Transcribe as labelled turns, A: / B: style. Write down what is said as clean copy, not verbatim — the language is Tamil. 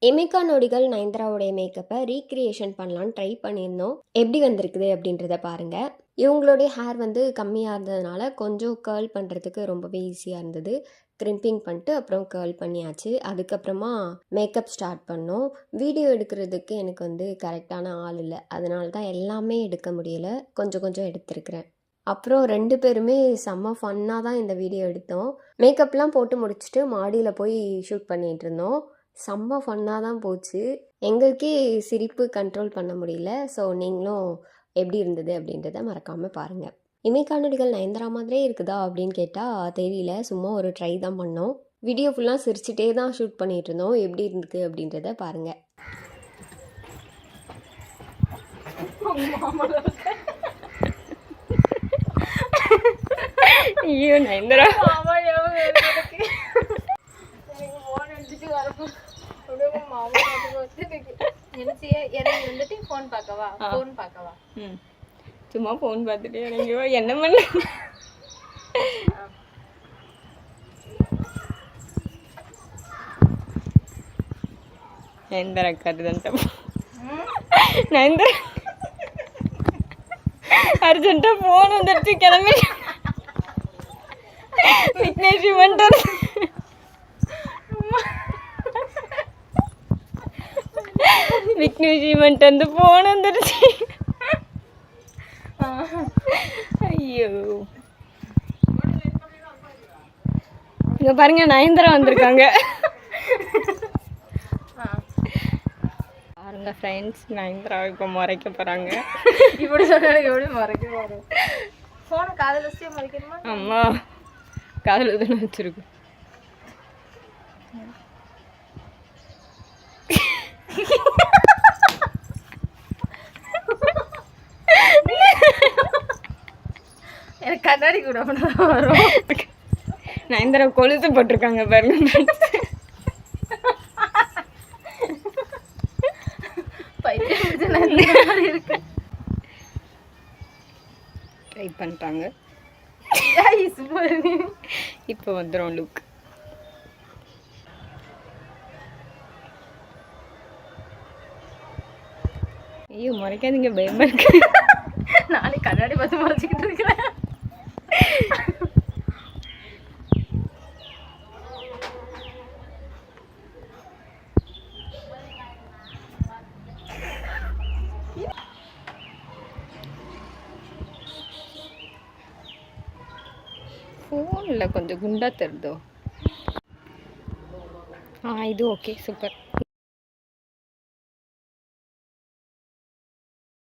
A: இமைக்கா நொடிகள் நயன்தாராவுடைய மேக்கப்பை ரீக்ரியேஷன் பண்ணலான்னு ட்ரை பண்ணியிருந்தோம். எப்படி வந்திருக்குது அப்படின்றத பாருங்கள். இவங்களுடைய ஹேர் வந்து கம்மியாக இருந்ததுனால கொஞ்சம் கேர்ள் பண்ணுறதுக்கு ரொம்பவே ஈஸியாக இருந்தது. க்ரிம்பிங் பண்ணிட்டு அப்புறம் கேர்ள் பண்ணியாச்சு. அதுக்கப்புறமா மேக்கப் ஸ்டார்ட் பண்ணோம். வீடியோ எடுக்கிறதுக்கு எனக்கு வந்து கரெக்டான ஆள் இல்லை, அதனால தான் எல்லாமே எடுக்க முடியலை, கொஞ்சம் கொஞ்சம் எடுத்திருக்கிறேன். அப்புறம் 2 பேருமே செம்ம ஃபன்னாக தான் இந்த வீடியோ எடுத்தோம். மேக்கப்லாம் போட்டு முடிச்சுட்டு மாடியில் போய் ஷூட் பண்ணிகிட்டு இருந்தோம். செம்ம ஃபன்னாக தான் போச்சு. எங்களுக்கே சிரிப்பு கண்ட்ரோல் பண்ண முடியல. ஸோ நீங்களும் எப்படி இருந்தது அப்படின்றத மறக்காமல் பாருங்கள். இமைக்கா நொடிகள் நயன்தாரா மாதிரியே இருக்குதா அப்படின்னு கேட்டால் தெரியல, சும்மா ஒரு ட்ரை தான் பண்ணோம். வீடியோ ஃபுல்லாக சிரிச்சிட்டே தான் ஷூட் பண்ணிகிட்டு இருந்தோம். எப்படி இருந்துக்கு அப்படின்றத பாருங்கள். ஐயோ நயன்தாரா சும்மா ஃபோன் பார்த்துட்டு எனக்கு என்ன பண்ண நயன்தாரா கருதன்ட்ட நயன்தாரா அர்ஜென்ட்டா ஃபோன் வந்துடுச்சு, கிளம்பி விக்னேஷ் வந்துட்டு விக்னேஷ் வந்து ஃபோன் வந்துடுச்சு. ஐயோ இங்க பாருங்க, நயன்தாரா வந்திருக்காங்க பாருங்க ஃப்ரெண்ட்ஸ். நயன்தாரா இப்போ மறைக்க போறாங்க.
B: இப்படி சொன்னாங்க, எப்படி மறைக்க போறோம்? ஃபோனை காதில் வச்சு மறைக்கணுமா?
A: அம்மா காதில் தானே வச்சிருக்கு.
B: எனக்கு கண்ணாடி கூட வரும்.
A: நயன்தாரா கொலுசு போட்டிருக்காங்க பாருங்க. ட்ரை பண்ணிட்டாங்க. இப்போ வந்துடும் லுக். ஐயோ மறைக்காதீங்க, பயமா இருக்கு.
B: நானே கண்ணாடி பார்த்து மறைச்சிக்கிட்டு இருக்கிறேன்.
A: ஃபோனில் கொஞ்சம் குண்டா தருதோ. இது ஓகே, சூப்பர்.